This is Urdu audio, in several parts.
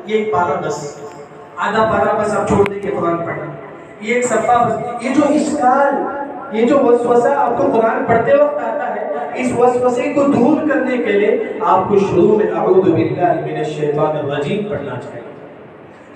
یہ ایک پارہ بس، آدھا پارہ بس آپ چھوڑ دیں کہ قرآن پڑھنا، یہ ایک صفحہ بس، یہ جو اشکال، یہ جو وسوسہ آپ کو قرآن پڑھتے وقت آتا ہے، اس وسوسے کو دور کرنے کے لیے آپ کو شروع میں اعوذ باللہ من الشیطان الرجیم پڑھنا چاہیے۔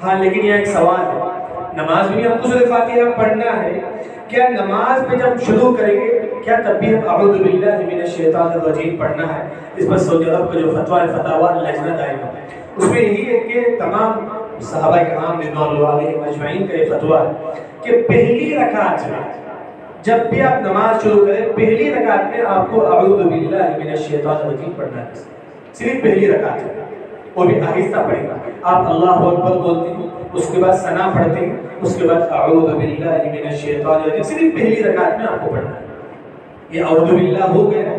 ہاں لیکن یہ ایک سوال ہے، نماز میں ہم کو سورہ فاتحہ پڑھنا ہے، کیا نماز پہ جب شروع کریں گے کیا تب بھی ہم اعوذ باللہ من الشیطان الرجیم پڑھنا ہے؟ اس پر سعودی عرب کا جو فتویٰ فتاوی لجنہ دائمہ اس میں یہی ہے کہ تمام صحابہ کرام رضوان اللہ علیہم اجمعین کا یہ فتویٰ ہے کہ پہلی رکعت میں جب بھی آپ نماز شروع کریں پہلی رکعت میں آپ کو اعوذ باللہ من الشیطان الرجیم پڑھنا ہے، صرف پہلی رکعت میں، وہ بھی آہستہ پڑھیں گا۔ آپ اللہ اکبر بولتے ہیں، اس کے بعد ثنا پڑھتے ہیں، اس کے بعد اعوذ باللہ من الشیطان الرجیم، صرف پہلی رکعت میں آپ کو پڑھنا ہے۔ یہ اعوذ باللہ ہو گیا،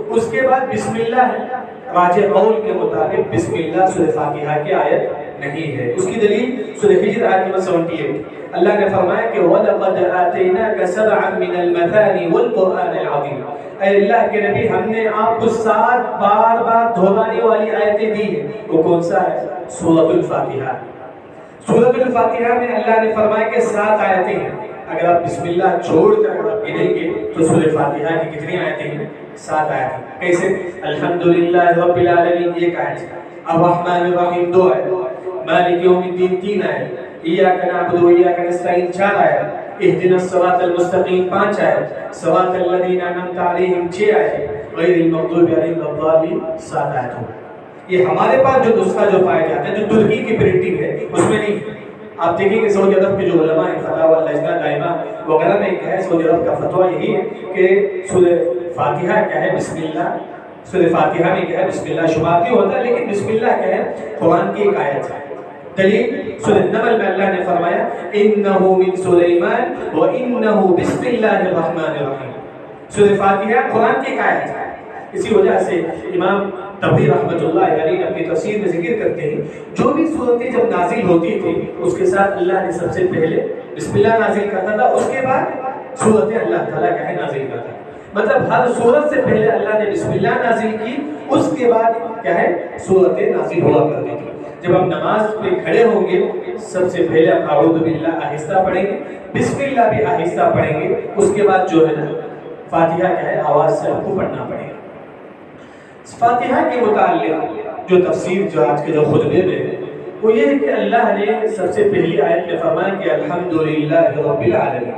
اس کے بعد بسم اللہ ہے، راجح قول کے مطابق بسم اللہ سورہ فاتحہ کی آیت نہیں ہے۔ اس کی دلیل سورہ ہجر آیت نمبر 78، اللہ نے فرمایا کہ وَلَقَدْ آتَيْنَاكَ سَبْعًا مِنَ الْمَثَانِ وَالْقُرْآنِ الْعَظِيمِ، اے اللہ کے نبی ہم نے آپ کو 7 بار بار دہرانے والی آیتیں دی ہیں۔ وہ کون سا ہے؟ سورۃ الفاتحہ۔ سورۃ الفاتحہ میں اللہ نے فرمایا کہ 7 آیتیں ہیں، اگر آپ بسم اللہ چھوڑ کر اگر آپ گنیں گے تو سورۃ فاتحہ کی کتنی آیتیں ہیں؟ 7 آیتیں۔ کیسے؟ الحمدللہ رب العالمین ایک آیت، الرحمن الرحیم 2 آیت، مالک یوم الدین 3 آیت، ایاک نعبد و ایاک نستعین 4 آیت، اہدنا الصراط المستقیم 5 آیت، صراط الذین انعمت علیہم 6 آیت، غیر المغضوب علیہم ولا الضالین 7 آیت۔ یہ ہمارے پاس جو نسخہ جو پایا جاتا ہے جو ترکی کی پرنٹنگ ہے اس میں نہیں۔ آپ دیکھیں کہ سعودی عرب کے جو علماء ہیں فتاوی لجنہ دائمہ وغیرہ میں کیا ہے، سعودی عرب کا فتویٰ یہی ہے کہ سورہ فاتحہ کیا ہے بسم اللہ، سورہ فاتحہ میں کیا ہے بسم اللہ شروعاتی ہوتا ہے، لیکن بسم اللہ کیا ہے قرآن کی ایک آیت ہے۔ دلیل سورہ نمل میں اللہ نے فرمایا انہو من سلیمان و انہو بسم اللہ الرحمن الرحیم، سورہ فاتحہ قرآن کی ایک آیت ہے۔ اسی وجہ سے امام طبری رحمۃ اللہ علیہ اپنی تفسیر میں ذکر کرتے ہیں جو بھی صورتیں جب نازل ہوتی تھی اس کے ساتھ اللہ نے سب سے پہلے بسم اللہ نازل کرتا تھا، اس کے بعد صورتیں اللہ تعالیٰ کا ہے نازل کرتا ہے۔ مطلب ہر صورت سے پہلے اللہ نے بسم اللہ نازل کی، اس کے بعد کیا ہے صورتیں نازل ہوا کرتی تھی۔ جب ہم نماز پہ کھڑے ہوں گے سب سے پہلے ہم اعوذ باللہ آہستہ پڑھیں گے، بسم اللہ بھی آہستہ پڑھیں گے، اس کے بعد جو ہے نا فاتحہ کیا ہے آواز سے آپ کو پڑھنا پڑے گا۔ فاتحہ کے متعلق جو تفسیر جو آج کے جو خطبے میں وہ یہ ہے کہ اللہ نے سب سے پہلی آیت میں فرمایا کہ الحمدللہ رب العالمین،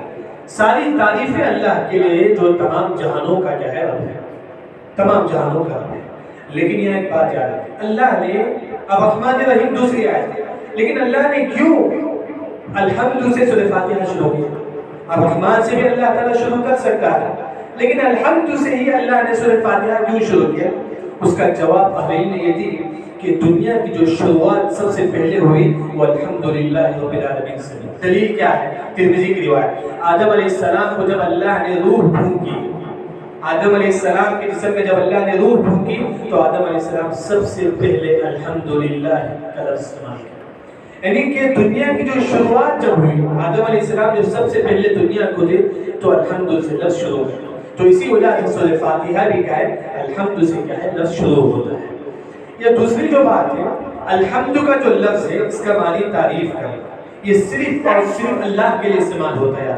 ساری تعریفیں اللہ کے لیے جو تمام جہانوں کا کیا ہے رب ہے، تمام جہانوں کا رب ہے۔ لیکن یہ ایک بات یاد ہے، اللہ نے الرحمن الرحیم دوسری آیت ہے، لیکن اللہ نے کیوں الحمد سے سورہ فاتحہ شروع کیا؟ الرحمن سے بھی اللہ تعالیٰ شروع کر سکتا ہے، لیکن الحمد سے ہی اللہ نے سورہ فاتحہ کیوں شروع کیا؟ اس کا جواب اہل نے یہ دی کہ دنیا کی جو شروعات سب سے پہلے ہوئی وہ الحمدللہ رب العالمین سے۔ دلیل کیا ہے؟ ترمذی کی روایت، آدم علیہ السلام کو جب اللہ نے روح پھونکی، آدم علیہ السلام کے جسم میں جب اللہ نے روح پھونکی تو آدم علیہ السلام سب سے پہلے الحمدللہ کا لفظ استعمال کیا، یعنی کہ دنیا کی جو شروعات جب ہوئی آدم علیہ السلام جب سب سے پہلے دنیا کو دے تو الحمد سے لفظ شروع ہوا۔ تو اسی وجہ سے سورہ فاتحہ بھی کیا ہے الحمد سے کیا ہے لفظ شروع ہوتا ہے۔ یہ دوسری جو بات ہے الحمد کا جو لفظ ہے اس کا معنی تعریف کا، یہ صرف اور صرف اللہ کے لیے استعمال ہوتا ہے۔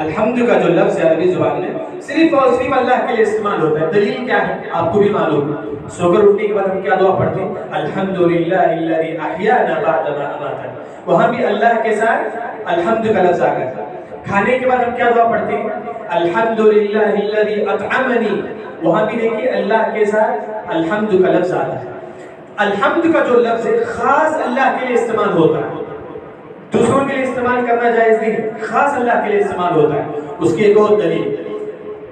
الحمد کا جو لفظ ہے عربی زبان میں صرف اور صرف اللہ کے لیے استعمال ہوتا ہے۔ دلیل کیا ہے آپ کو بھی معلوم ہے، سو کر اٹھنے کے بعد ہم کیا دعا پڑھتے ہیں؟ الحمدللہ الذی احیانا بعد ما اماتنا، وہاں بھی اللہ کے ساتھ الحمد کا لفظ آ گیا۔ کھانے کے بعد ہم کیا دعا پڑھتے ہیں؟ الحمدللہ الذی اطعمنی، وہاں بھی دیکھیے اللہ کے ساتھ الحمد کا لفظ آتا ہے۔ الحمد کا جو لفظ ہے خاص اللہ کے لیے استعمال ہوتا ہے، دوسروں کے لیے استعمال کرنا جائز نہیں، خاص اللہ کے لیے استعمال ہوتا ہے۔ اس کی ایک اور دلیل،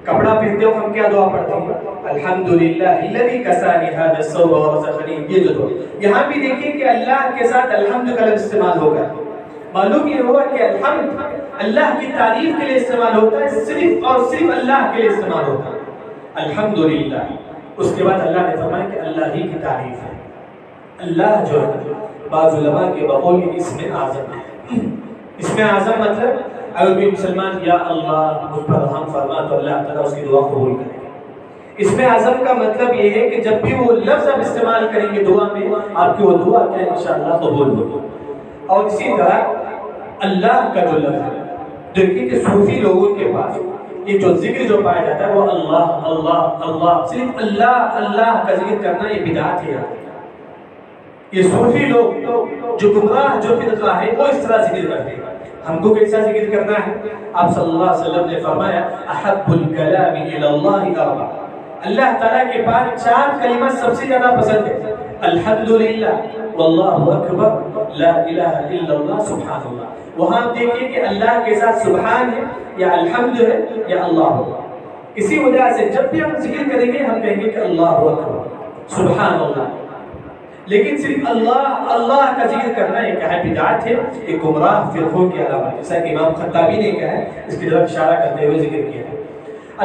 کپڑا پہنتے ہو ہم کیا دعا پڑھتے ہیں؟ الحمدللہ الذی کسانی ھذا الثوب ورزقنی، یہ جو دعا یہاں بھی دیکھیے کہ اللہ کے ساتھ الحمد کا لفظ استعمال ہوگا۔ معلوم یہ ہوا کہ الحمد اللہ کی تعریف کے لیے استعمال ہوتا ہے، صرف اور صرف اللہ کے لیے استعمال ہوتا ہے الحمدللہ۔ اس کے بعد اللہ نے فرمایا کہ اللہ ہی کی تعریف ہے۔ اللہ جو ہے بعض علماء کے بقول اسم اعظم ہے۔ اسم اعظم مطلب اگر کوئی مسلمان یا اللہ مجھ پر رحم فرما تو اللہ تعالیٰ اس کی دعا قبول کرے گا۔ اس میں عزم کا مطلب یہ ہے کہ جب بھی وہ لفظ آپ استعمال کریں گے دعا میں، آپ کی وہ دعا کیا انشاءاللہ قبول ہوگی۔ اور اسی طرح اللہ کا جو لفظ ہے، دیکھیے کہ صوفی لوگوں کے پاس یہ جو ذکر جو پایا جاتا ہے وہ اللہ اللہ اللہ، صرف اللہ اللہ کا ذکر کرنا یہ بدعت ہے۔ یہ صوفی لوگ جو گمراہ جو فرقہ ہے وہ اس طرح ذکر کرتے ہیں۔ ہم کو کیسا ذکر کرنا ہے؟ آپ صلی اللہ علیہ وسلم نے فرمایا احب الکلام الی اللہ اربع، اللہ تعالیٰ کے پاس 4 کلمہ سب سے زیادہ پسند ہے، الحمدللہ واللہ اکبر لا الہ الا اللہ سبحان اللہ۔ وہاں دیکھیں کہ اللہ کے ساتھ سبحان ہے یا الحمد ہے یا اللہ ہوگا۔ اسی وجہ سے جب بھی ہم ذکر کریں گے ہم کہیں گے کہ اللہ اکبر سبحان اللہ، لیکن صرف اللہ اللہ کا ذکر کرنا یہ کیا ہے؟ بدعت ہے، یہ گمراہ فرقوں کی علامت ہے، جیسا کہ امام خطابی نے کہا ہے، اس کی طرف اشارہ کرتے ہوئے ذکر کیا ہے۔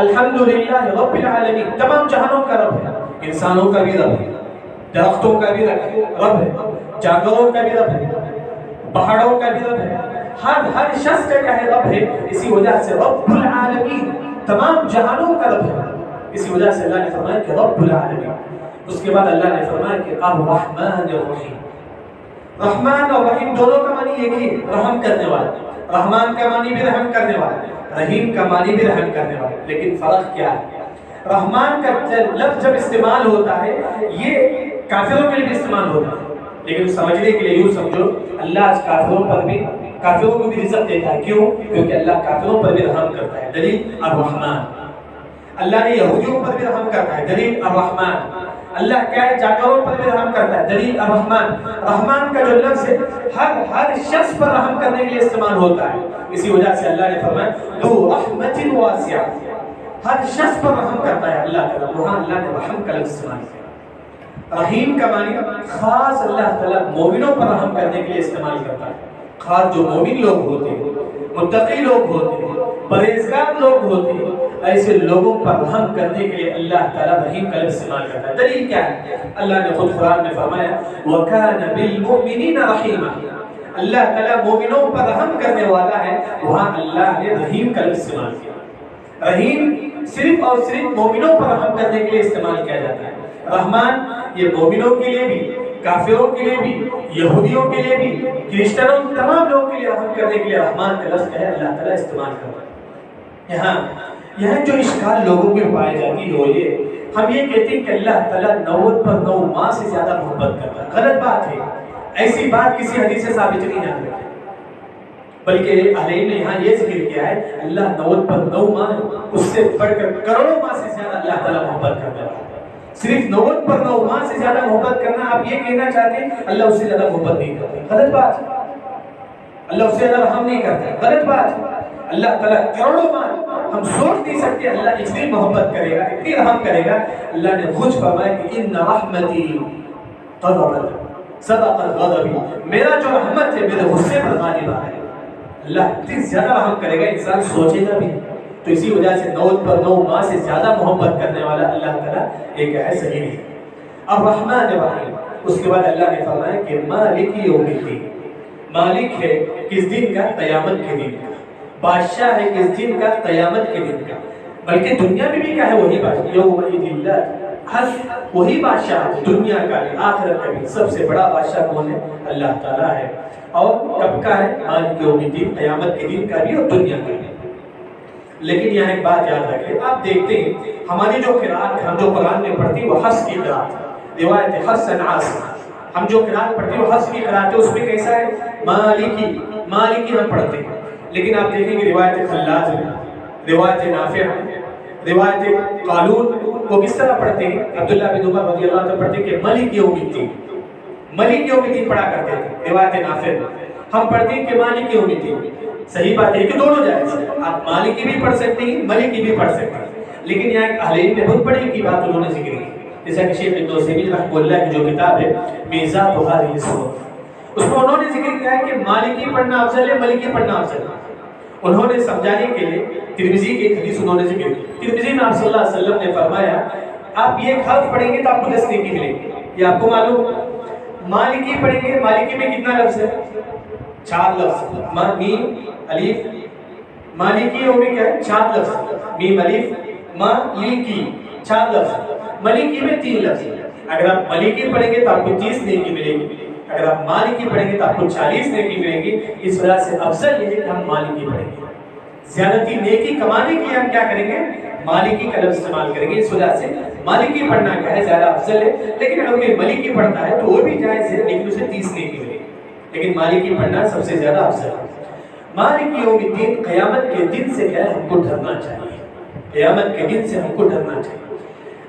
الحمدللہ رب العالمین، تمام جہانوں کا رب ہے، انسانوں کا بھی رب ہے، درختوں کا بھی رب ہے، جانوروں کا بھی رب ہے، پہاڑوں کا بھی رب ہے، ہر شخص کا کیا ہے؟ رب ہے۔ اسی وجہ سے رب العالمین تمام جہانوں کا رب ہے، اسی وجہ سے اللہ نے فرمایا کہ رب العالمین۔ اس کے بعد اللہ نے فرمایا کہ الرحمن الرحیم، رحمان اور رحیم دونوں کا معنی ایک ہی، رحم کرنے والا۔ رحمان کا معنی بھی رحم کرنے والا، رحیم کا معنی بھی رحم کرنے والا، لیکن فرق کیا ہے؟ رحمان کا لفظ جب استعمال ہوتا ہے یہ کافروں کے لیے بھی استعمال ہوتا ہے، لیکن سمجھنے کے لیے یوں سمجھو اللہ کافروں کو بھی رزق دیتا ہے۔ کیوں؟ کیونکہ اللہ کافروں پر بھی رحم کرتا ہے، دلیل الرحمن۔ اللہ نے یہودیوں پر بھی رحم کرتا ہے، دلیل الرحمن۔ اللہ کیا ہے؟ جانوروں پر بھی رحم کرتا ہے، دلیل الرحمن۔ رحمان کا جو لفظ ہے ہر شخص پر رحم کرنے کے لیے استعمال ہوتا ہے، اسی وجہ سے اللہ نے فرمایا ذو رحمت واسعہ، ہر شخص پر رحم کرتا ہے اللہ تعالیٰ، وہاں اللہ نے رحم کا لفظ استعمال کیا۔ رحیم کا معنی خاص اللہ تعالیٰ مومنوں پر رحم کرنے کے لیے استعمال کرتا ہے، خاص جو مومن لوگ ہوتے ہیں، متقی لوگ ہوتے ہیں، پرہیزگار لوگ ہوتے ہیں، ایسے لوگوں پر رحم کرنے کے لیے اللہ تعالیٰ رحیم کا لفظ استعمال کرتا ہے۔ دلیل کیا ہے؟ اللہ نے خود قرآن میں فرمایا وَكَانَ بِالْمُؤْمِنِينَ رَحِيمًا، اللہ تعالیٰ مومنوں پر رحم کرنے والا ہے، وہاں اللہ نے رحیم کا لفظ استعمال کیا۔ رحیم صرف اور صرف مومنوں پر رحم کرنے کے لیے استعمال کیا جاتا ہے۔ رحمان یہ مومنوں کے لیے بھی، کافروں کے لیے بھی، یہودیوں کے لیے بھی، کرسچنوں تمام لوگوں کے لیے رحم کرنے کے لیے رحمان کا لفظ ہے اللہ تعالیٰ استعمال کرتا ہے۔ یہاں جو اشکال لوگوں میں پائی جاتی ہے وہ یہ، ہم یہ کہتے ہیں کہ اللہ تعالیٰ 90 پر 9 ماہ سے زیادہ محبت کرتا ہے، غلط بات ہے، ایسی بات کسی حدیث سے ثابت نہیں ہے، بلکہ اہل علم نے یہاں یہ ذکر کیا ہے اللہ 90 پر 9 ماہ اس سے بڑھ کر کروڑوں ماہ سے زیادہ اللہ تعالیٰ محبت کرتا ہے۔ صرف 90 پر 9 ماہ سے زیادہ محبت کرنا، آپ یہ کہنا چاہتے ہیں اللہ اس سے زیادہ محبت نہیں کرتا، غلط بات ہے، اللہ اس سے زیادہ رحم نہیں کرتا، غلط بات ہے۔ اللہ تعالیٰ کروڑوں ماہ، ہم سوچ نہیں سکتے اللہ اتنی محبت کرے گا، اتنی رحم کرے گا۔ اللہ نے خود فرمایا کہ ان رحمتی سبقت غضبی، میرا جو رحمت ہے میرے غصے پر غالب ہے۔ اللہ اتنی زیادہ رحم کرے گا انسان سوچے گا بھی، تو اسی وجہ سے 9 پر 9 ماہ سے زیادہ محبت کرنے والا اللہ تعالیٰ ایک ہے، صحیح نہیں۔ اب رحمان الرحیم، اس کے بعد اللہ نے فرمایا کہ مالک یوم الدین، مالک ہے کس دن کا؟ قیامت کے دن کا، بادشاہ ہے کس دن کا؟ قیامت کے دن کا، بلکہ دنیا میں بھی کیا ہے؟ وہی بادشاہ، یومئذ اللہ، وہی بادشاہ ہے دنیا کا بھی آخرت کا بھی، سب سے بڑا بادشاہ کون ہے؟ اللہ تعالیٰ ہے۔ اور کب کا ہے؟ مالک یوم الدین، قیامت کے دن کا بھی اور دنیا کا بھی۔ لیکن یہاں ایک بات یاد رکھیں، آپ دیکھتے ہیں ہماری جو قرآت ہم جو قرآن میں پڑھتی ہیں وہ حفظ کی قرآت ہے، روایت حفظ عاصم، ہم جو قرآت پڑھتے ہیں وہ حفظ کی قرآت ہے، اس میں کیسا ہے؟ مالکی مالکی ہم پڑھتے ہیں، لیکن آپ دیکھیں گے روایت خلاج میں، روایت نافع، روایت قالون، وہ کس طرح پڑھتے ہیں؟ عبداللہ بن عمر رضی اللہ عنہ پڑھتے ہیں کہ مالک یوم الدین، مالک یوم الدین پڑھا کرتے تھے روایت نافع میں، ہم پڑھتے ہیں کہ مالک یوم الدین۔ صحیح بات ہے کہ دونوں جائز ہیں، آپ مالکی بھی پڑھ سکتے ہیں، مالکی بھی پڑھ سکتے ہیں، لیکن یہاں ایک اہل علم نے بہت بڑی کی بات انہوں نے ذکر کی، جیسا کہ شیخ ابن عثیمین رحمہ اللہ کی جو کتاب ہے میزان بخاری الصوت، اس میں انہوں نے ذکر کیا ہے کہ مالکی پڑھنا افضل ہے، مالکی پڑھنا افضل ہے۔ انہوں نے سمجھانے کے لیے ترمذی کی ایک حدیث انہوں نے ذکر کی، ترمذی میں آپ صلی اللہ علیہ وسلم نے فرمایا آپ یہ حرف پڑھیں گے تو آپ کو 10 نیکی ملے گی۔ یہ آپ کو معلوم، مالکی پڑھیں گے، مالکی میں کتنا لفظ ہے؟ 4 لفظ، میم الف، مالکی میں کیا ہے؟ 4 لفظ، میم الف مالکی، 4 لفظ، ملکی میں 3 لفظ. اگر آپ ملکی پڑھیں گے تو آپ کو 30 نیکی ملے گی، اگر آپ مالکی پڑھیں گے تو آپ کو 40 نیکی ملے گی. اس وجہ سے افضل یہ ہے کہ ہم مالکی پڑھیں گے. زیادتی نیکی کمانے کے لیے ہم کیا کریں گے؟ مالکی کا لفظ استعمال کریں گے. اس وجہ سے مالکی پڑھنا کیا ہے؟ زیادہ افضل ہے. لیکن اگر کوئی ملکی پڑھتا ہے تو وہ بھی جائز ہے، لیکن اسے 30 نیکی ملے گی. لیکن مالکی پڑھنا سب سے زیادہ افضل ہے. مالک یوم الدین، قیامت کے دن سے کیا ہے؟ ہم کو ڈرنا چاہیے. قیامت کے دن سے ہم کو ڈرنا چاہیے.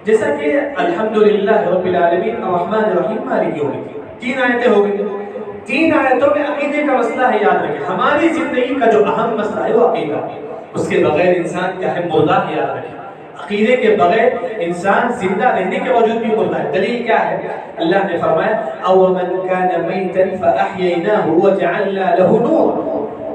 جیسا کہ الحمدللہ رب العالمین الرحمن الرحیم مالک یوم الدین، 3 آیتیں ہو گئی. 3 آیتوں میں عقیدے کا مسئلہ ہے. یاد رکھیں ہماری زندگی کا جو اہم مسئلہ ہے وہ عقیدہ. اس کے بغیر انسان کیا ہے؟ مردہ ہے. یاد رکھیں عقیدے کے بغیر انسان زندہ رہنے کے باوجود بھی مردہ ہے. دلیل کیا ہے؟ اللہ نے فرمایا او من کان میتا فاحییناہ وجعلنا له نور.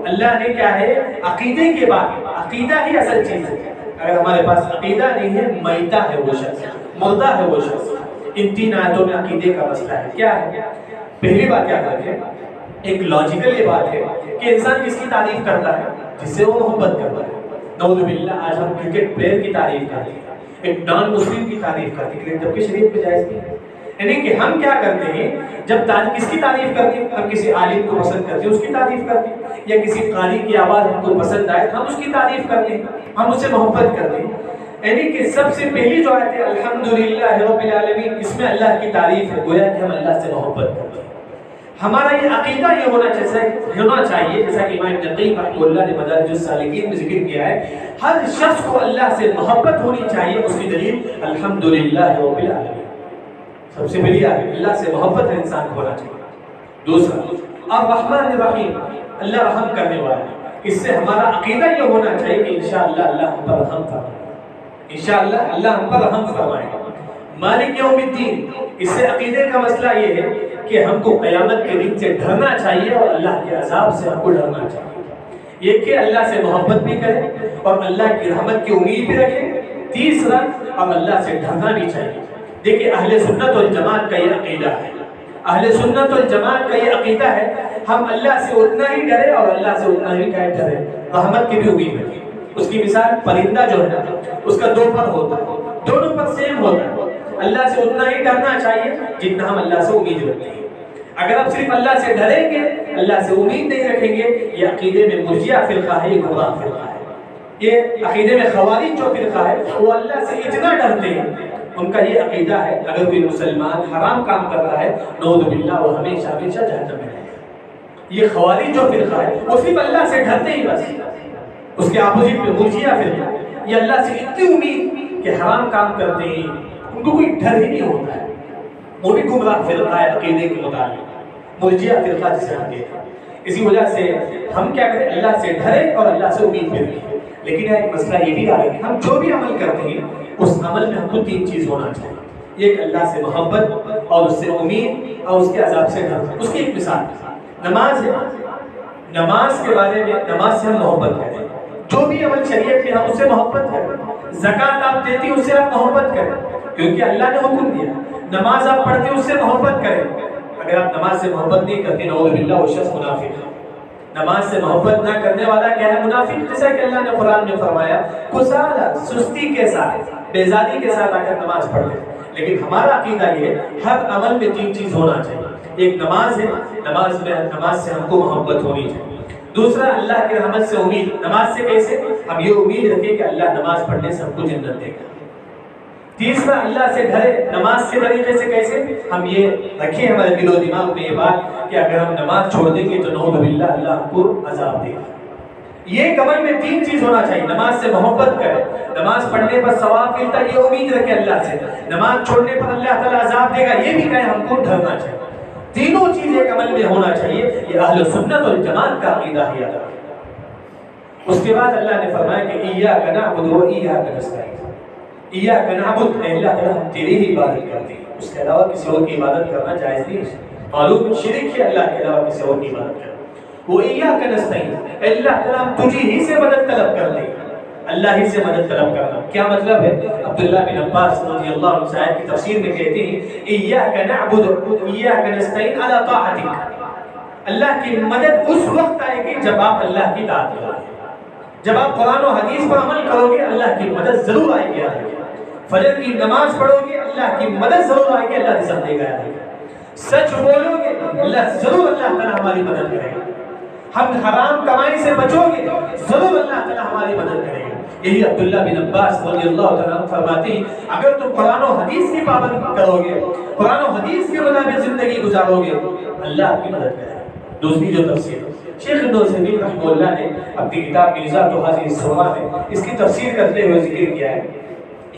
اللہ نے کیا ہے؟ عقیدے کے بعد، عقیدہ ہی اصل چیز ہے. اگر ہمارے پاس عقیدہ نہیں ہے، میتہ ہے وہ شخص، مردہ ہے وہ شخص. ان 3 آیتوں میں عقیدے کا مسئلہ ہے. کیا ہے؟ پہلی بات یاد رکھیں، ایک لاجیکل یہ بات ہے کہ انسان کس کی تعریف کرتا ہے؟ جس سے وہ محبت کرتا ہے. نعوذ باللہ آج ہم کرکٹ پلیئر کی تعریف کرتے ہیں، ایک نان مسلم کی تعریف کرتے ہیں، جبکہ شریعت میں جائز نہیں ہے. یعنی کہ ہم کیا کرتے ہیں جب کس کی تعریف کرتے ہیں؟ ہم کسی عالم کو پسند کرتے ہیں، اس کی تعریف کرتے ہیں. یا کسی قاری کی آواز ہم کو پسند آئے ہم اس کی تعریف کرتے ہیں، ہم اس سے محبت کرتے ہیں. یعنی کہ سب سے پہلی جو آیت ہے الحمدللہ رب العالمین، اس میں اللہ کی تعریف ہے، گویا کہ ہم اللہ سے محبت کرتے ہیں. ہمارا یہ عقیدہ یہ ہونا چاہیے جیسا کہ امام ابن قیم رحمہ اللہ نے مدارج السالکین میں ذکر کیا ہے، ہر شخص کو اللہ سے محبت ہونی چاہیے. اس کی دلیل الحمدللہ رب العالمین. سب سے پہلی آیت اللہ سے محبت ہے انسان کو ہونا چاہیے. دوسرا الرحمن الرحیم، اللہ رحم کرنے والا ہے. اس سے ہمارا عقیدہ یہ ہونا چاہیے کہ انشاءاللہ اللہ ہم پر رحم فرمائے، انشاءاللہ اللہ ہم پر رحم فرمائے گا. مالک یوم الدین، اس سے عقیدے کا مسئلہ یہ ہے کہ ہم کو قیامت کے دن سے ڈرنا چاہیے اور اللہ کے عذاب سے ہم کو ڈرنا چاہیے. یہ کہ اللہ سے محبت بھی کریں اور اللہ کی رحمت کی امید بھی رکھیں. تیسرا اور اللہ سے ڈرنا بھی چاہیے. دیکھیں اہل سنت والجماعت کا یہ عقیدہ ہے، اہل سنت والجماعت کا یہ عقیدہ ہے ہم اللہ سے اتنا ہی ڈرے اور اللہ سے اتنا ہی ڈرے، رحمت کی بھی امید رکھیں. اس کی مثال پرندہ جو ہے نا، اس کا 2 پر ہوتا ہے، دونوں پر سیم ہوتا ہے. اللہ سے اتنا ہی ڈرنا چاہیے جتنا ہم اللہ سے امید رکھتے ہیں. اگر آپ صرف اللہ سے ڈریں گے، اللہ سے امید نہیں رکھیں گے، یہ عقیدے میں مرجئہ فرقہ ہے، یہ گمراہ فرقہ ہے. یہ عقیدے میں خوارج جو فرقہ ہے وہ اللہ سے اتنا ڈرتے ہیں، ان کا یہ عقیدہ ہے اگر کوئی مسلمان حرام کام کرتا ہے نعوذ باللہ وہ ہمیشہ ہمیشہ جہنم میں رہے گا. یہ خوارج جو فرقہ ہے وہ صرف اللہ سے ڈرتے ہی بس. اس کے اپوزٹ میں مرجئہ فرقہ ہے، یہ اللہ سے اتنی امید کہ حرام کام کرتے ہیں، ان کو کوئی ڈر ہی نہیں ہوتا ہے. وہ بھی گمراہ فرقہ ہے عقیدے کے مطابق، مرجئہ فرقہ جسے ہم کہتے ہیں. اسی وجہ سے ہم کیا کریں؟ اللہ سے ڈریں اور اللہ سے امید بھی رکھیں. لیکن ایک مسئلہ یہ بھی آ رہا ہے کہ ہم جو بھی عمل کرتے ہیں اس عمل میں ہم کو 3 چیز ہونا چاہیے. ایک اللہ سے محبت اور اس سے امید اور اس کے عذاب سے ڈر. اس کی ایک مثال نماز ہے. نماز کے بارے میں نماز سے ہم محبت کریں، جو بھی عمل شریعت میں ہم اس سے محبت کریں. زکوٰۃ آپ دیتی اس سے آپ محبت کریں کیونکہ اللہ نے حکم دیا. نماز آپ پڑھتے اس سے محبت کریں. اگر آپ نماز سے محبت نہیں کرتے نعوذ باللہ وہ شخص منافق ہے. نماز سے محبت نہ کرنے والا کیا ہے؟ منافق. جیسا کہ اللہ نے قرآن میں فرمایا کسالہ، سستی کے ساتھ، بیزاری کے ساتھ آ کر نماز پڑھتے. لیکن ہمارا عقیدہ یہ ہر عمل میں 3 چیز ہونا چاہیے. ایک نماز ہے، نماز سے ہم کو محبت ہونی چاہیے. دوسرا اللہ کی رحمت سے امید. نماز سے کیسے؟ ہم یہ امید رکھیں کہ اللہ نماز پڑھنے سے ہم کو جنت دے گا. تیسرا اللہ سے ڈرے. نماز کے طریقے سے کیسے؟ ہم یہ رکھیں ہمارے دل و دماغ میں یہ بات کہ اگر ہم نماز چھوڑ دیں گے تو نعوذ باللہ اللہ ہم کو عذاب دے گا. یہ عمل میں 3 چیز ہونا چاہیے. نماز سے محبت کرے، نماز پڑھنے پر ثواب ملتا ہے یہ امید رکھے اللہ سے، نماز چھوڑنے پر اللہ تعالیٰ عذاب دے گا یہ بھی کہیں ہم کو ڈرنا چاہیے. تینوں چیز ایک عمل میں ہونا چاہیے. یہ اہل سنت والجماعت کا عقیدہ ہے. اس کے بعد اللہ نے فرمایا کہ ایاک نعبد و ایاک نستعین. ایاک نعبد، اے اللہ تعالیٰ ہم تیری ہی عبادت کرتے ہیں، اس کے علاوہ کسی اور کی عبادت کرنا جائز نہیں ہے. معلوم شرک ہے اللہ کے علاوہ کسی اور کی عبادت کرنا. وہ ایاک نستعین، اے اللہ تعالیٰ ہم تجھی ہی سے مدد طلب کرتے ہیں. اللہ ہی سے مدد طلب کرنا کیا مطلب ہے؟ عبداللہ بن عباس رضی اللہ عنہ سے آیت کی تفسیر میں کہتے ہیں ایاک نعبد ایاک نستعین علی طاعتک. اللہ کی مدد اس وقت آئے گی جب آپ اللہ کی اطاعت کریں. جب آپ قرآن و حدیث پر عمل کرو گے اللہ کی مدد ضرور آئے گی. فجر کی نماز پڑھو گے اللہ کی مدد ضرور آئے گی، اللہ رزق دے گا۔ سچ بولو گے اللہ ضرور اللہ تعالیٰ ہماری مدد کرے گا۔ ہم حرام کمائی سے بچو گے ضرور اللہ تعالیٰ ہماری مدد کرے گا۔ یہی عبداللہ بن عباس رضی اللہ تعالیٰ عنہ فرماتے ہیں اگر تم قرآن و حدیث کی پابندی کرو گے، قرآن و حدیث کے مطابق زندگی گزارو گے، اللہ آپ کی مدد کرے گا۔ دوسری جو تفسیر شیخ ابن عثیمین رحمہ اللہ نے اپنی کتاب میزات هذه السورہ میں اس کی تفسیر کرتے ہوئے ذکر کیا ہے،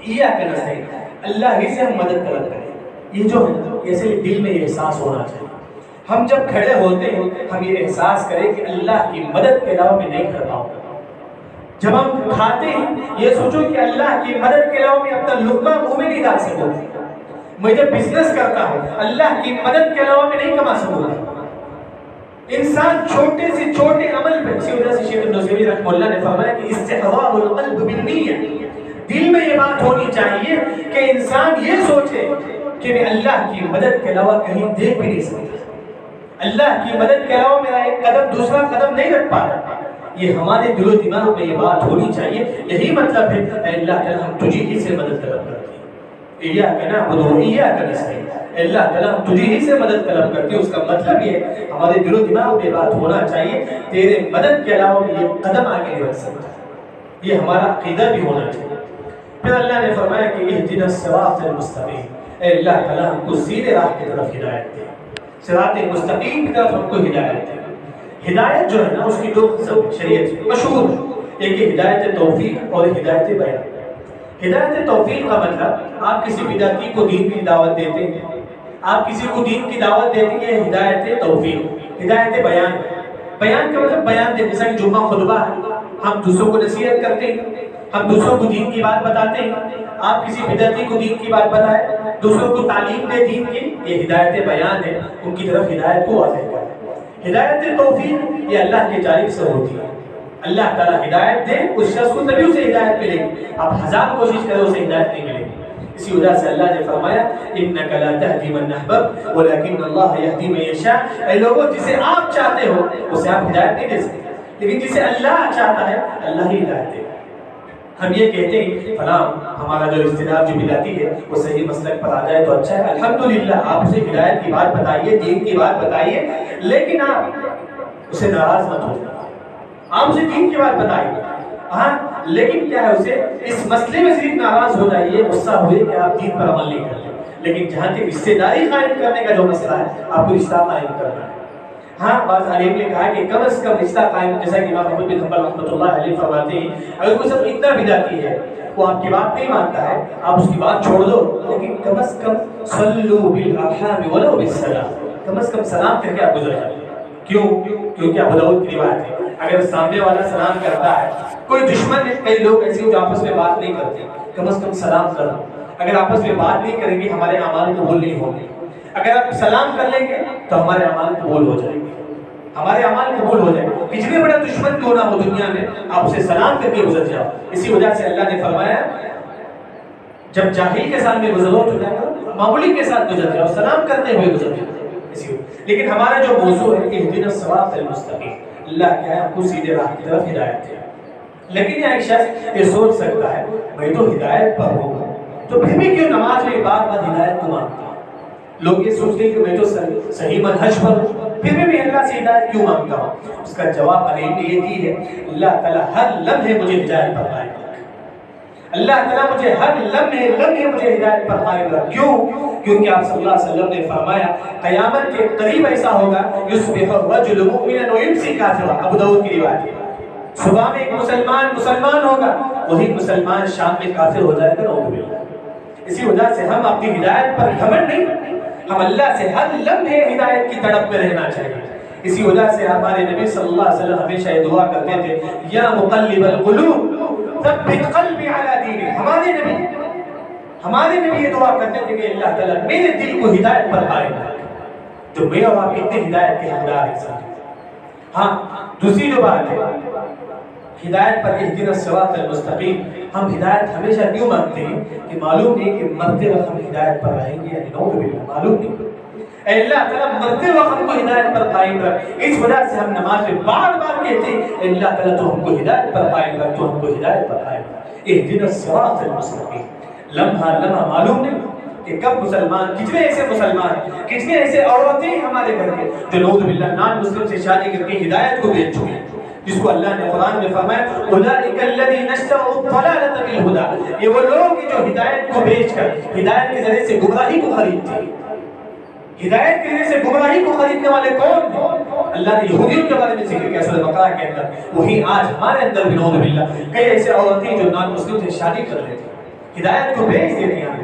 ایاک نستعین، اللہ ہی سے ہم مدد طلب کریں۔ یہ جو ہے ایسے دل میں یہ احساس ہونا چاہیے، ہم جب کھڑے ہوتے ہیں ہم یہ احساس کریں کہ اللہ کی مدد کے علاوہ میں نہیں کر پاؤں گا۔ جب ہم کھاتے ہیں یہ سوچو کہ اللہ کی مدد کے علاوہ میں اپنا لقمہ منہ میں نہیں ڈال سکوں گا۔ میں جب بزنس کرتا ہوں اللہ کی مدد کے علاوہ میں نہیں کما سکوں گا۔ انسان چھوٹے سے چھوٹے عمل پہ، اسی وجہ سے شیخ ابن عثیمین رحمہ اللہ نے فرمایا کہ استحضار القلب بالنیہ، دل میں یہ بات ہونی چاہیے کہ انسان یہ سوچے کہ میں اللہ کی مدد کے علاوہ کہیں دیکھ بھی نہیں سکتا، اللہ کی مدد کے علاوہ میرا ایک قدم دوسرا قدم نہیں رکھ پا رہا۔ یہ ہمارے دل و دماغ میں یہ بات ہونی چاہیے۔ یہی مطلب ہے اے اللہ تعالیٰ ہم تجھے ہی سے مدد طلب کرتے ہیں، ایاک نعبد و ایاک نستعین، اللہ تعالیٰ ہم تجھے ہی سے مدد طلب کرتے ہیں۔ اس کا مطلب یہ ہے ہمارے دل و دماغ میں یہ بات ہونا چاہیے تیرے مدد کے علاوہ میں یہ قدم آگے نہیں رکھ سکتا، یہ ہمارا عقیدہ بھی ہونا چاہیے۔ پھر اللہ نے فرمایا کہ اہدنا الصراط المستقیم، اے اللہ تعالیٰ ہم کو سیدھے راہ کی طرف ہدایت دے، صراط مستقیم کی طرف ہم کو ہدایت دے۔ ہدایت جو ہے نا اس کی دو قسم شریعت مشہور ہے، ایک ہدایت توفیق اور ہدایت بیان۔ ہدایت توفیق کا مطلب آپ کسی بدعتی کو دین کی دعوت دیتے ہیں، آپ کسی کو دین کی دعوت دیتے ہیں، ہدایت توفیق۔ ہدایت بیان، بیان کا مطلب بیان دے، جیسا کہ جمعہ خطبہ ہے، ہم دوسروں کو نصیحت کرتے ہیں، ہم دوسروں کو دین کی بات بتاتے ہیں، آپ کسی بدعتی کو دین کی بات بتائیں، دوسروں کو تعلیم دے دین کی، یہ ہدایت بیان ہے، ان کی طرف ہدایت کو واضح کریں۔ ہدایت توفیق یہ اللہ کی جانب سے ہوتی ہے، اللہ تعالیٰ ہدایت دے اس شخص کو تبھی اسے ہدایت ملے گی، آپ ہزار کوشش کریں اسے ہدایت نہیں ملے گی۔ اسی وجہ سے اللہ نے فرمایا انک لا تہدی من احببت ولکن اللہ یہدی من یشاء، اے لوگوں جسے آپ چاہتے ہو اسے آپ ہدایت نہیں دے سکتے، لیکن جسے اللہ چاہتا ہے اللہ ہی ہدایت دے۔ ہم یہ کہتے ہیں فلاں ہمارا جو رشتہ دار جو بدعتی ہے وہ صحیح مسلک پر آ جائے تو اچھا ہے، الحمدللہ آپ اسے ہدایت کی بات بتائیے، دین کی بات بتائیے، لیکن آپ اسے ناراض مت ہو، آپ اسے دین کی بات بتائیے، ہاں لیکن کیا ہے اسے اس مسئلے میں صرف ناراض ہو جائیے، غصہ ہوئے کہ آپ دین پر عمل نہیں کرتے، لیکن جہاں تک رشتہ داری قائم کرنے کا جو مسئلہ ہے آپ کو رشتہ قائم کرنا ہے۔ ہاں بعض عالم نے کہا کہ کم از کم رشتہ قائم، جیسا کہ امام احمد بن حنبل رحمۃ اللہ علیہ فرماتے ہیں اگر کوئی سب اتنا بدعتی ہے وہ آپ کی بات نہیں مانتا ہے آپ اس کی بات چھوڑ دو، لیکن کم از کم صلوا بالارحام ولو بالسلام، کم از کم سلام کر کے آپ گزر جائیں۔ کیوں؟ کیونکہ ابو داؤد کی روایت ہے اگر سامنے والا سلام کرتا ہے، کوئی دشمن ہے، کئی لوگ ایسے ہیں جو آپس میں بات نہیں کرتے، کم از کم سلام کرو، اگر آپس میں بات نہیں کریں گے ہمارے اعمال قبول نہیں ہوں گے، اگر آپ سلام کر لیں گے تو ہمارے اعمال قبول ہو جائیں گے، ہمارے اعمال قبول ہو جائیں گے، کتنے بڑا دشمن کیوں نہ ہو دنیا میں آپ اسے سلام کر کے گزر جاؤ۔ اسی وجہ سے اللہ نے فرمایا جب جاہل کے ساتھ میں گزرو تو معمولی کے ساتھ گزر جاؤ، سلام کرتے ہوئے گزر جاؤ۔ لیکن ہمارا جو موضوع ہے کہ اہدنا الصراط المستقیم، اللہ کیا ہے آپ کو سیدھے راہ کی طرف ہدایت دے، لیکن یہ ایک شخص یہ سوچ سکتا ہے میں تو ہدایت پر ہوں تو پھر بھی کیوں نماز میں بار بار ہدایت کو مانگتا ہوں؟ لوگ یہ سوچتے ہیں کہ میں تو صحیح منہج پر ہوں پھر بھی اللہ سے ہدایت کیوں مانگتا ہوں؟ اس کا جواب علی نے یہ دی ہے اللہ تعالیٰ ہر لمحے مجھے ہدایت پر قائم رکھے، اللہ تعالیٰ مجھے ہر لمحے مجھے ہدایت پر قائم رکھے۔ کیوں؟ کیونکہ آپ صلی اللہ علیہ وسلم نے فرمایا قیامت کے قریب ایسا ہوگا یصبح الرجل مؤمنا ویمسی کافرا، ابو داؤد کی روایت ہے، صبح میں ایک مسلمان ہوگا وہی مسلمان شام میں کافر ہو جائے گا، نعوذ باللہ۔ اسی وجہ سے ہم اپنی ہدایت پر گھمنڈ نہیں، ہم اللہ سے ہر لمحے ہدایت کی تڑپ میں رہنا چاہیے۔ اسی وجہ سے ہمارے نبی صلی اللہ علیہ وسلم ہمیشہ یہ دعا کرتے تھے یا مقلب القلوب ثبت قلبی علی دینک، ہمارے نبی یہ دعا کرتے تھے کہ اللہ تعالیٰ میرے دل کو ہدایت پر قائم رکھ، تو میں اور آپ اتنے ہدایت کے حقدار ہیں۔ ہاں دوسری جو بات ہے ہدایت پر اہدنا الصراط المستقیم، ہم ہدایت ہمیشہ کیوں مانگتے ہیں کہ معلوم نہیں کہ مرتے وقت ہم ہدایت پر رہیں گے یا نعوذ باللہ، معلوم نہیں، اے اللہ تعالیٰ مرتے وقت ہم کو ہدایت پر قائم رکھ۔ اس وجہ سے ہم نماز میں بار بار کہتے ہیں اے اللہ تعالیٰ تو ہم کو ہدایت پر قائم رکھ، تو ہم کو ہدایت پر قائم رکھ، اہدنا الصراط المستقیم۔ لمحہ معلوم نہیں کہ کب مسلمان، کتنے ایسے عورتیں ہمارے گھر کے جو نعوذ باللہ نان مسلم سے شادی کر کے ہدایت کو بیچ چکے ہیں، جس کو اللہ نے قرآن میں فرمایا اولئک الذین اشتروا الضلالۃ بالہدی، یہ وہ لوگ جو ہدایت کو بیچ کر ہدایت کے ذریعے سے گمراہی کو خریدتے ہیں۔ ہدایت کے ذریعے سے گمراہی کو خریدنے والے کون ہیں؟ اللہ نے یہودیوں کے بارے میں ذکر کیا سورہ بقرہ کے اندر، وہی آج ہمارے اندر بھی نعوذ باللہ کئی ایسے عورتیں جو نان مسلم سے شادی کر رہے تھے، ہدایت کو بیچ دیتی ہیں۔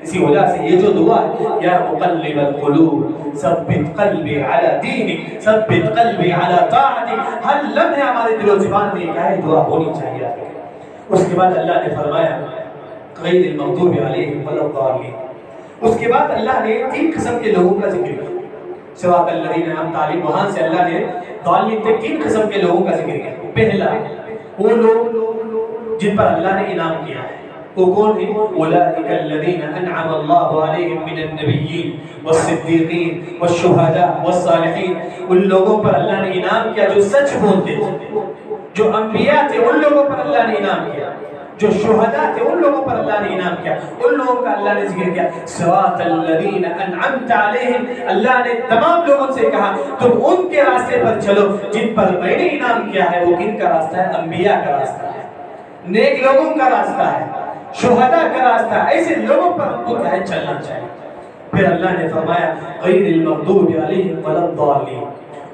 اسی وجہ سے یہ جو دعا ہے یا مقلب القلوب ثبت قلبی علی دینک ثبت قلبی علی طاعتک، ہر لمحے ہمارے دل و زبان میں یہ دعا ہونی چاہیے۔ اس کے بعد اللہ نے فرمایا غیر المغضوب علیہم ولا الضالین، اس کے بعد اللہ نے 3 قسم کے لوگوں کا ذکر کیا، صراط الذین انعمت علیہم، وہاں سے اللہ نے ضالین کے 3 قسم کے لوگوں کا ذکر کیا۔ پہلا وہ لوگ جن پر اللہ نے انعام کیا ہے، وہ کون ہیں؟ اولئک الذین انعم اللہ علیہم من النبیین والصدیقین والشہداء والصالحین، ان لوگوں پر اللہ نے انعام کیا جو سچ بولتے تھے، جو انبیاء تھے ان لوگوں پر اللہ نے انعام کیا، جو شہداء تھے ان لوگوں پر اللہ نے انعام کیا، ان لوگوں کا اللہ نے ذکر کیا صراط الذین انعمت علیہم، اللہ نے تمام لوگوں سے کہا تم ان کے راستے پر چلو جن پر میں نے انعام کیا ہے۔ وہ کن کا راستہ ہے؟ انبیاء کا راستہ ہے، نیک لوگوں کا راستہ ہے، شہداء کا راستہ ہے، ایسے لوگوں پر ہم کو کیا ہے چلنا چاہیے۔ پھر اللہ نے فرمایا غیر المغضوب علیہم ولا الضالین،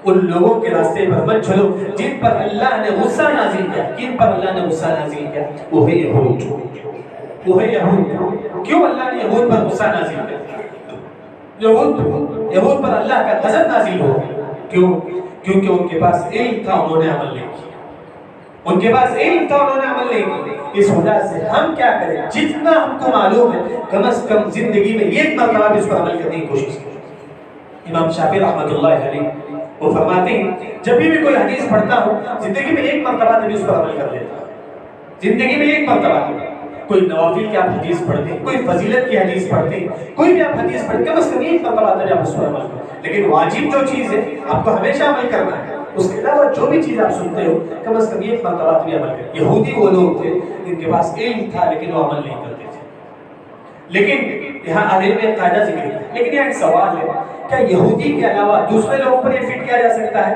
ان لوگوں کے راستے پر مت چلو جن پر اللہ نے غصہ نازل کیا۔ کن پر اللہ نے غصہ نازل کیا؟ وہ ہے یہود، وہ ہے یہود۔ کیوں اللہ نے یہود پر غصہ نازل کیا؟ یہود پر اللہ کا غضب نازل ہو، کیوں؟ کیونکہ ان کے پاس علم تھا، انہوں نے عمل نہیں کیا، ان کے پاس علم تھا، انہوں نے عمل نہیں کیا۔ اس وجہ سے ہم کیا کریں؟ جتنا ہم کو معلوم ہے کم از کم زندگی میں ایک مرتبہ بھی اس پر عمل کرنے کی کوشش کریں۔ امام شافعی رحمۃ اللہ علیہ وہ فرماتے ہیں جب بھی کوئی حدیث پڑھتا ہوں زندگی میں ایک مرتبہ بھی اس پر عمل کر لیتا ہوں، زندگی میں ایک مرتبہ۔ کوئی نوافل کی آپ حدیث پڑھتے ہیں، کوئی فضیلت کی حدیث پڑھتے ہیں، کوئی بھی آپ حدیث پڑھتے ہیں، کم از کم ایک مرتبہ آپ اس پر عمل کریں۔ لیکن واجب جو چیز ہے آپ کو ہمیشہ عمل کرنا ہے، اس کے علاوہ جو بھی چیز آپ سنتے ہو کم از کم ایک مرتبہ بھی عمل کریں۔ یہودی وہ لوگ تھے جن کے پاس علم تھا لیکن وہ عمل نہیں کرتے تھے۔ لیکن یہاں عالم نے قاعدہ ذکر کیا، لیکن یہاں ایک سوال ہے، کیا یہودی کے علاوہ دوسرے لوگوں پر یہ فٹ کیا جا سکتا ہے؟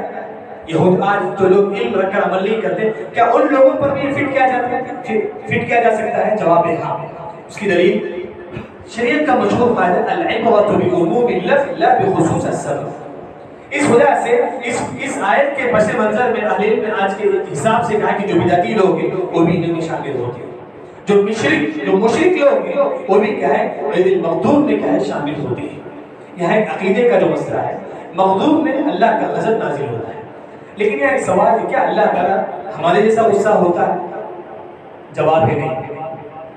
یہود آج جو لوگ علم رکھ کر عمل نہیں کرتے، کیا ان لوگوں پر بھی فٹ کیا جا سکتا ہے؟ جواب ہے ہاں۔ اس کی دلیل شریعت کا مشہور قاعدہ العبرۃ بعموم اللفظ لا بخصوص السبب۔ اس وجہ سے اس آیت کے پس منظر میں اہل علم نے آج کے حساب سے کہا کہ جو بدعتی لوگ ہیں وہ بھی ان میں شامل ہوتے ہیں، جو مشرک لوگ ہیں وہ بھی کیا ہے غیر المغضوب میں کیا ہے شامل ہوتے ہیں۔ یہاں ایک عقیدے کا جو مسئلہ ہے، مغضوب میں اللہ کا غضب نازل ہوتا ہے، لیکن یہ ایک سوال ہے کیا اللہ تعالیٰ ہمارے جیسا غصہ ہوتا ہے؟ جواب ہے نہیں،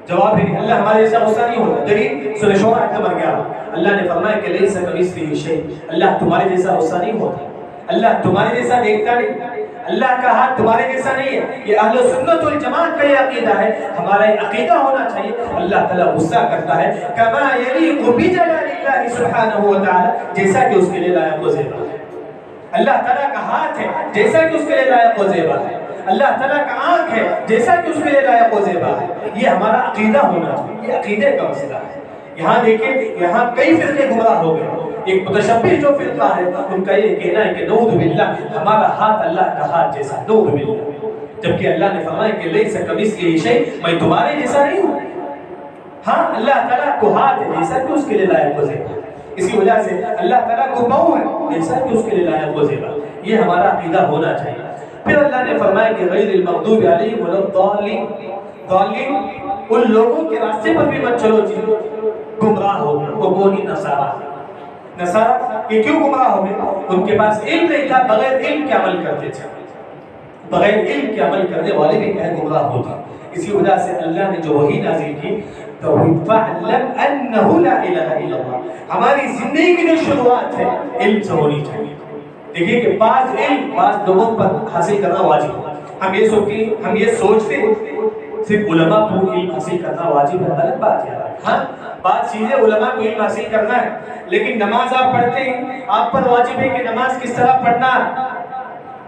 جواب ہے نہیں، اللہ ہمارے جیسا غصہ نہیں ہوتا۔ دلیل سورہ شعراء نمبر 11، اللہ نے فرمایا کہ لیس کمثلہ شیء، اللہ تمہارے جیسا غصہ نہیں ہوتا، اللہ تمہارے جیسا دیکھتا نہیں، اللہ کا ہاتھ تمہارے جیسا نہیں ہے۔ یہ اہل سنت والجماعت کا یہ عقیدہ ہے، ہمارا یہ عقیدہ ہونا چاہیے اللہ تعالیٰ غصہ کرتا ہے کما یلیق بجلال اللہ سبحانہ وتعالی، جیسا کہ اس کے لیے لائق و زیبا ہے۔ اللہ تعالیٰ کا ہاتھ ہے جیسا کہ اس کے لیے لائق و زیبا ہے، اللہ تعالیٰ کا آنکھ ہے جیسا کہ اس کے لیے لائق و زیبا ہے۔ یہ ہمارا عقیدہ ہونا چاہیے، یہ عقیدے کا مسئلہ ہے۔ یہاں دیکھیں یہاں کئی فرقے گمراہ ہو گئے۔ ایک متشبہ جو فرقہ ہے ان کا یہ کہنا ہے کہ نعوذ باللہ ہمارا ہاتھ اللہ کا ہاتھ جیسا، نعوذ باللہ، جبکہ اللہ نے فرمایا کہ لیس کمثلہ شیء، میں تمہارے جیسا نہیں ہوں۔ ہاں اللہ تعالیٰ کو ہاتھ ہے جیسا کہ اس کے لیے لائق و زیبا ہے، اسی وجہ سے اللہ تعالیٰ کو پاؤں ہے جیسا کہ اس کے لیے لائق و زیبا، یہ ہمارا عقیدہ ہونا چاہیے۔ پھر اللہ نے فرمایا کہ غیر المغضوب علیہم ولا الضالین، ضالین ان لوگوں کے راستے پر بھی مت چلو جن گمراہ ہو گئے، وہ کون؟ نصارہ یہ کیوں گمراہ ہو گئے؟ ان کے پاس علم نہیں تھا، بغیر علم کے عمل کرتے تھے، بغیر علم کے عمل کرنے والے بھی کیا گمراہ ہوتے۔ اسی وجہ سے اللہ نے جو وحی نازل کی توحید، فَاعْلَمْ أَنَّهُ لَا إِلَهَ إِلَّا اللَّهُ، ہماری زندگی کی جو شروعات ہے علم سے ہونی چاہیے۔ دیکھیے کہ بعض علم بعض لوگوں پر حاصل کرنا واجب ہے، ہم یہ سوچتے ہیں صرف علماء کو علم حاصل کرنا واجب ہے، غلط بات ہے۔ ہاں بعض چیزیں علماء کو علم حاصل کرنا ہے، لیکن نماز آپ پڑھتے ہیں، آپ پر واجب ہے کہ نماز کس طرح پڑھنا ہے،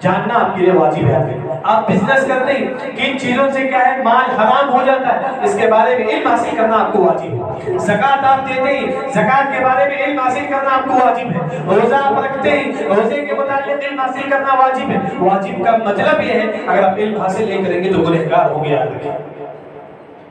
جاننا آپ کے لیے واجب ہے۔ آپ بزنس کرتے ہیں، کن چیزوں سے کیا ہے مال حرام ہو جاتا ہے، اس کے بارے میں علم حاصل کرنا آپ کو واجب ہے۔ زکوٰۃ آپ دیتے ہیں، زکوٰۃ کے بارے میں علم حاصل کرنا آپ کو واجب ہے۔ روزہ آپ رکھتے ہیں، روزے کے متعلق علم حاصل کرنا واجب ہے۔ واجب کا مطلب یہ ہے اگر آپ علم حاصل نہیں کریں گے تو گنہگار ہو گیا آدمی۔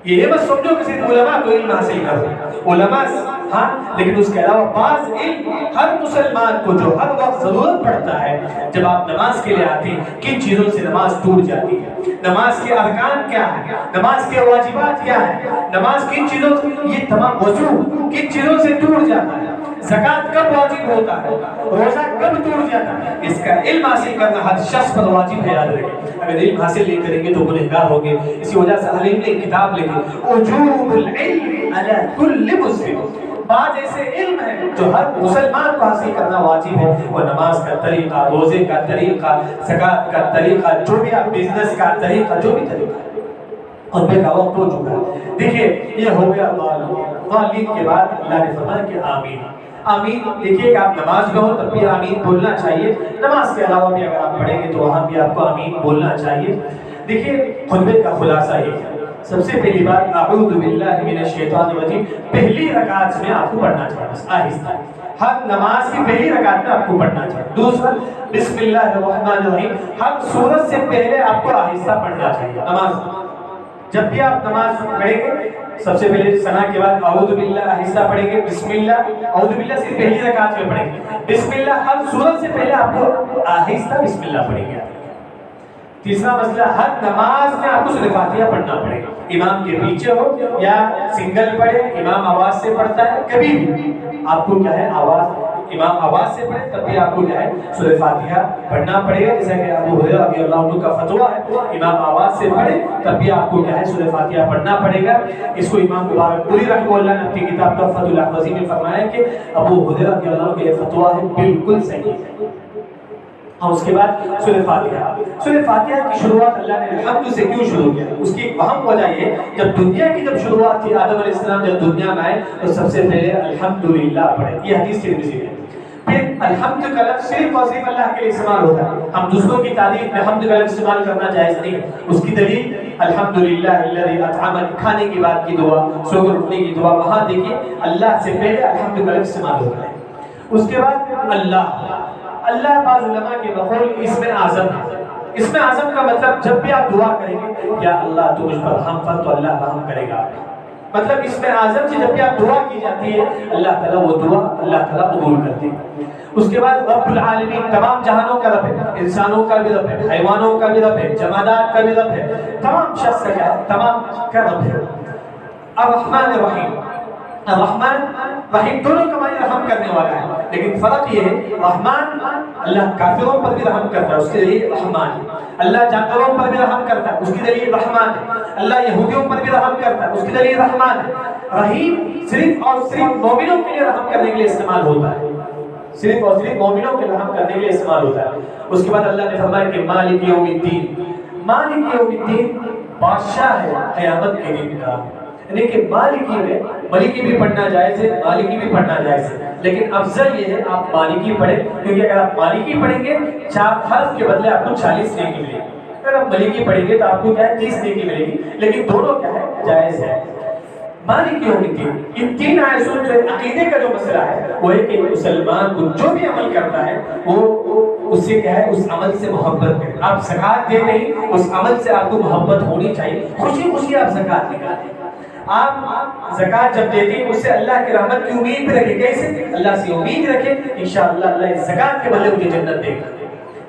یہ بس سمجھو کہ صرف علماء کو علم حاصل کرو، علماء ہاں، لیکن اس کے علاوہ بعض علم ہر مسلمان کو جو ہر وقت ضرورت پڑتا ہے۔ جب آپ نماز کے لیے آتے ہیں، کن چیزوں سے نماز ٹوٹ جاتی ہے، نماز کے ارکان کیا ہے، نماز کے واجبات کیا ہے، نماز کن چیزوں سے، یہ تمام وضو کن چیزوں سے ٹوٹ جاتا ہے، زکوٰۃ کب واجب ہوتا ہے، روزہ کب ٹوٹ جاتا ہے، اس کا علم حاصل کرنا ہر شخص پر واجب ہے۔ یاد رکھیں، اگر علم حاصل نہیں کریں گے تو گنہگار ہوں گے۔ اسی وجہ سے اہل علم نے کتاب لکھی وجوب العلم علی کل مسلم، بعض ایسے علم ہے جو ہر مسلمان کو حاصل کرنا واجب ہے، وہ نماز کا طریقہ، روزے کا طریقہ، زکوٰۃ کا طریقہ، جو بھی آپ بزنس کا طریقہ، جو بھی طریقہ۔ اور بے کا وقت ہو چکا ہے، دیکھیے یہ ہو گیا تعلیم کے بعد اللہ نے فرمایا کہ آمین۔ آمین دیکھیے کہ آپ نماز میں ہو تب بھی آمین بولنا چاہیے، نماز کے علاوہ بھی اگر آپ پڑھیں گے تو وہاں بھی آپ کو آمین بولنا چاہیے۔ دیکھیے خطبے کا خلاصہ یہ ہے، سب سے پہلی بات اعوذ باللہ من الشیطان الرجیم پہلی رکعت میں آپ کو پڑھنا چاہیے آہستہ، ہر نماز کی پہلی رکعت میں آپ کو پڑھنا چاہیے۔ دوسرا بسم اللہ الرحمن الرحیم ہر سورت سے پہلے آپ کو آہستہ پڑھنا چاہیے نماز۔ جب بھی آپ نماز پڑھیں گے سب سے پہلے ثنا کے بعد اعوذ باللہ آہستہ پڑھیں گے، بسم اللہ، اعوذ باللہ سے پہلی رکعت میں پڑھیں گے بسم اللہ، ہر سورت سے پہلے آپ کو آہستہ بسم اللہ پڑھیں گے۔ تیسرا مسئلہ ہر نماز میں آپ کو سورہ فاتحہ پڑھنا پڑے گا، امام کے پیچھے ہو یا سنگل پڑھے، امام آواز سے پڑھتا ہے، کبھی بھی آپ کو کیا ہے امام آواز سے پڑھے تب بھی آپ کو کیا ہے سورہ فاتحہ پڑھنا پڑے گا، جیسا کہ ابو ہریرہ رضی اللہ عنہ کا فتویٰ ہے امام آواز سے پڑھے تب بھی آپ کو کیا ہے سورہ فاتحہ پڑھنا پڑے گا۔ اس کو امام مبارک پوری رحمہ اللہ نے اپنی کتاب تحفۃ الاحوذی میں فرمایا کہ ابو ہریرہ رضی اللہ عنہ کا یہ فتویٰ ہے بالکل صحیح ہے۔ اور اس کے بعد سورہ فاتحہ کی شروعات اللہ نے الحمد سے کیوں شروع کیا، اس کی ایک اہم وجہ یہ جب دنیا کی جب شروعات تھی، آدم علیہ السلام جب دنیا میں آئے تو سب سے پہلے الحمدللہ پڑھے، یہ حدیث ترمذی میں۔ پھر الحمد کا لفظ صرف اور صرف اللہ کے لیے استعمال ہوتا ہے، ہم دوسروں کی تعریف میں حمد کا لفظ استعمال کرنا جائز نہیں، اس کی دلیل الحمدللہ الذی اطعمنی، کھانے کی بات کی دعا، سو کر اٹھنے کی دعا، وہاں دیکھیے اللہ سے پہلے الحمد کا لفظ استعمال ہوتا ہے۔ اس کے بعد اللہ بعض علماء کے بقول اسم اعظم ہے، اسم اعظم کا مطلب جب بھی آپ دعا کریں گے یا اللہ تو مجھ پر رحم کر تو اللہ رحم کرے گا، مطلب اسم اعظم سے جب بھی آپ دعا کی جاتی ہے اللہ تعالیٰ وہ دعا اللہ تعالیٰ قبول کرتے ہیں۔ اس کے بعد رب العالمین تمام جہانوں کا رب ہے، انسانوں کا بھی رب ہے، حیوانوں کا بھی رب ہے، جمادات کا بھی رب ہے، تمام شخص کا کیا ہے تمام کا رب ہے۔ الرحمن الرحیم، الرحمن رحیم دونوں کا معنی رحم کرنے والا ہے، لیکن فرق یہ ہے رحمان اللہ کافروں پر بھی رحم کرتا ہے، اس کے ذریعے رحمان ہے، اللہ جانوروں پر بھی رحم کرتا ہے، اس کے ذریعے رحمان ہے، اللہ یہودیوں پر بھی رحم کرتا ہے، اس کے ذریعے رحمان ہے۔ رحیم صرف اور صرف مومنوں کے لیے رحم کرنے کے لیے استعمال ہوتا ہے، صرف اور صرف مومنوں کے رحم کرنے کے لیے استعمال ہوتا ہے۔ اس کے بعد اللہ نے فرمایا کہ مالک یوم الدین، مالک یوم الدین بادشاہ ہے قیامت کے دن کا، یعنی کہ مالکی میں مالکی بھی پڑھنا جائز ہے، مالکی بھی پڑھنا جائز ہے، لیکن افضل یہ ہے آپ مالکی پڑھیں، کیونکہ اگر آپ مالکی پڑھیں گے 4 حرف کے بدلے آپ کو 40 نیکی ملے گی، اگر آپ مالکی پڑھیں گے تو آپ کو کیا ہے 30 نیکی ملے گی، لیکن دونوں کیا ہے جائز ہے۔ مالک یوم الدین، ان 3 آیتوں سے عقیدے کا جو مسئلہ ہے وہ ہے کہ مسلمان کو جو بھی عمل کرتا ہے وہ اس سے کیا ہے اس عمل سے محبت کرے، آپ زکوٰۃ دے نہیں اس عمل سے آپ کو محبت ہونی چاہیے، خوشی خوشی آپ زکوٰۃ نکالیں، آپ زکوٰۃ جب دیتے ہیں اس سے اللہ کی رحمت کی امید بھی رکھیں، کیسے اللہ سے امید رکھیں انشاءاللہ اللہ اس زکوٰۃ کے بدلے مجھے جنت دے گا۔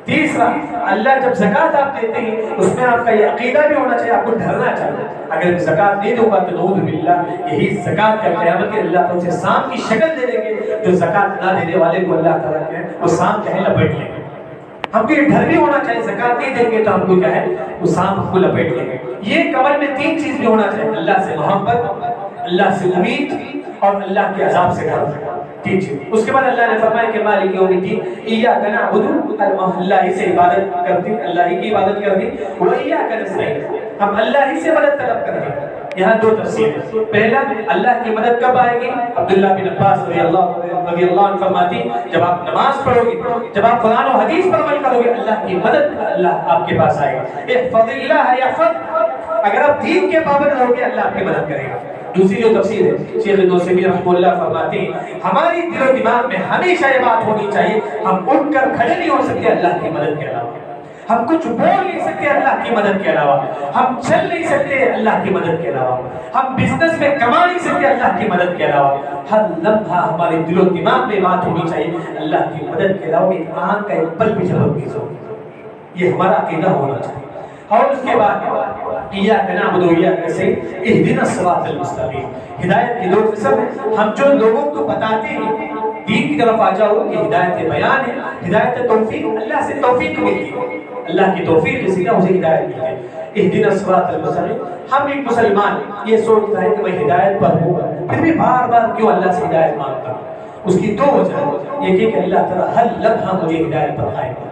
تیسرا اللہ جب زکوٰۃ آپ دیتے ہیں اس میں آپ کا یہ عقیدہ بھی ہونا چاہیے، آپ کو ڈرنا چاہیے اگر زکوٰۃ نہیں دوں گا تو نعوذ باللہ یہی زکوٰۃ کا قیامت کے اللہ تعالیٰ سے سانپ کی شکل دے دیں گے، جو زکوٰۃ نہ دینے والے کو اللہ تعالیٰ کے وہ سانپ کہیں لپیٹ لیں گے۔ ہم کو یہ ڈر بھی ہونا چاہیے زکوٰۃ نہیں دیں گے تو ہم کو کیا ہے وہ سانپ ہم کو لپیٹ لیں گے۔ یہ کمر میں 3 چیز بھی ہونا چاہیے، اللہ سے محبت، اللہ سے امید اور اللہ کے عذاب سے ڈر، 3 چیز۔ اس کے بعد اللہ نے فرمایا کہ مالک یوم الدین ایاک نعبد، اللہ ہی سے عبادت کرتے، اللہ ہی کی عبادت کرتے، و ایاک نستعین، ہم اللہ ہی سے مدد طلب کرتے ہیں۔ یہاں دو تفسیر ہے. پہلا اللہ کی مدد کب آئے گی؟ عبداللہ بن عباس رضی اللہ عنہ فرماتی جب آپ نماز پڑھو گے، جب آپ قرآن و حدیث پر عمل کرو گے، اللہ کی مدد اللہ آپ کے پاس آئے گا. احفظ اللہ یحفظ، اگر آپ دین کے پابند رہو گے اللہ آپ کی مدد کرے گا. دوسری جو تفسیر ہے شیخ نوسیمی رحمہ اللہ فرماتے ہیں ہماری دل و دماغ میں ہمیشہ یہ بات ہونی چاہیے ہم اٹھ کر کھڑے نہیں ہو سکتے اللہ کی مدد کے علاوہ، ہم کچھ بول نہیں سکتے اللہ کی مدد کے علاوہ، ہم چل نہیں سکتے اللہ کی مدد کے علاوہ، ہم بزنس میں کما نہیں سکتے اللہ کی مدد کے علاوہ. ہر لمحہ ہمارے دل و دماغ میں بات ہونی چاہیے اللہ کی مدد کے علاوہ ایک آنکھ کا ایک پل بھی جھپک نہیں، یہ ہمارا عقیدہ ہونا چاہیے. اور اس کے بعد ایاک نعبد و ایاک نستعین اہدنا الصراط المستقیم، ہدایت کی دو قسم ہیں. ہم جو لوگوں کو بتاتے ہیں دین کی طرف آ جاؤ یہ ہدایت بیان ہے، ہدایت توفیق اللہ سے توفیق ملتی ہے، اللہ کی توفیق کے ذریعے اسے ہدایت ملتی ہے. اہدنا الصراط المستقیم. ہم ایک مسلمان یہ سوچتا ہے کہ میں ہدایت پر ہوں پھر بھی بار بار کیوں اللہ سے ہدایت مانگتا ہوں. اس کی دو وجہ ہے، ایک کہ اللہ تعالیٰ ہر لمحہ مجھے ہدایت پر قائم رکھے.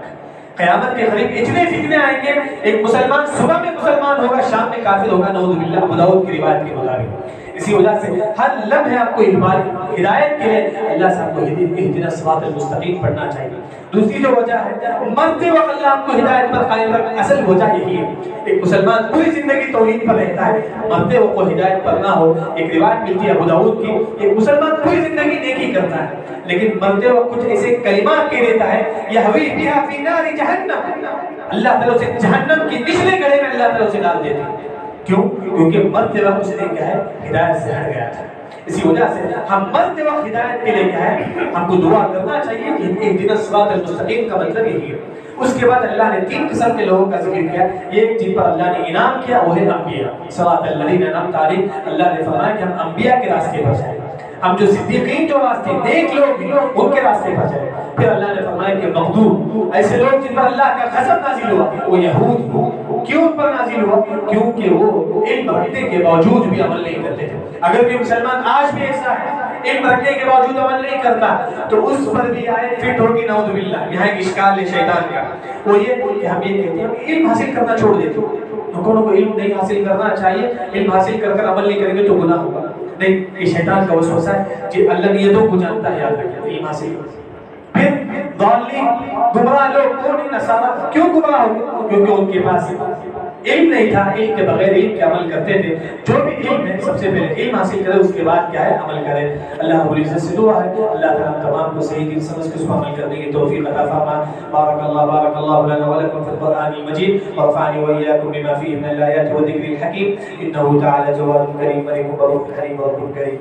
قیامت کے قریب اتنے فتنے آئیں گے، ایک مسلمان صبح میں مسلمان ہوگا شام میں کافر ہوگا، نعوذ باللہ، ابو داؤد کی روایت کے مطابق. اسی وجہ سے ہر لمحے آپ کو ہدایت کے لیے اللہ سے آپ کو اہدنا الصراط المستقیم پڑھنا چاہیے. دوسری جو وجہ ہے مرتے وقت اللہ آپ کو ہدایت پر قائم رکھے. اصل وجہ یہی ہے ایک مسلمان پوری زندگی توحید پر رہتا ہے مرتے وقت کو ہدایت پر نہ ہو. ایک روایت ملتی ہے ابو داؤد کی، ایک مسلمان پوری زندگی نیکی کرتا ہے لیکن مرتے وقت کچھ ایسے کلمات کہہ دیتا ہے یہوی بہا فی نار جہنم، اللہ تعالیٰ اسے جہنم کی نچلے گڑھے میں اللہ تعالیٰ اسے ڈال دیتے ہیں. کیوں؟ کیونکہ مرتے وقت اس نے کیا ہے ہدایت سے ہٹ گیا تھا. اسی وجہ سے ہم مرتے وقت ہدایت کے لیے کیا ہے ہم کو دعا کرنا چاہیے کہ اہدنا الصراط المستقیم کا مطلب یہی ہے. اس کے بعد اللہ نے تین قسم کے لوگوں کا ذکر کیا. ایک جن پر اللہ نے انعام کیا وہ ہے انبیاء، صراط الذین انعمت علیہم. اللہ نے فرمایا کہ ہم انبیاء کے راستے پر چلیں، ہم جو صدیقین جو راستے نیک لوگ ہیں ان کے راستے پر چلیں. پھر اللہ نے فرمایا کہ مغضوب ایسے لوگ جن پر اللہ کا غضب نازل ہوا وہ یہود. کیوں ان پر نازل ہوا؟ کیونکہ وہ علم رکھنے کے باوجود بھی عمل نہیں کرتے تھے. اگر بھی مسلمان آج بھی ایسا ہے علم رکھنے کے باوجود عمل نہیں کرتا تو اس پر بھی آیت فٹ ہوگی نعوذ باللہ. یہاں ایک اشکال ہے شیطان کا، وہ یہ کہ ہم یہ کہتے ہیں علم حاصل کرنا چھوڑ دیتے ہیں. لوگوں کو علم نہیں حاصل کرنا چاہیے، علم حاصل کر کر عمل نہیں کریں گے تو گناہ ہوگا. نہیں، یہ شیطان کا وسوسہ ہے کہ اللہ نیتوں کو جانتا ہے. یاد رکھیں علم حاصل. پھر ضالین گمراہ لوگ کون ہیں؟ نصارہ. کیوں گمراہ ہوئے؟ کیونکہ ان کے پاس علم نہیں تھا، علم کے بغیر علم کے عمل کرتے تھے. جو بھی علم ہے سب سے پہلے علم حاصل کرے اس کے بعد کیا ہے عمل کرے. اللہ رب العزت سے دعا ہے اللہ تعالیٰ تمام کو صحیح دین سمجھ کے اس پر عمل کرنے کی توفیق عطا فرما. بارک اللہ لنا ولکم فی القرآن المجید ورفعني وإياكم بما فيه من الآيات والذكر الحكيم إنه تعالى جواد كريم ملك بر كريم رب كريم.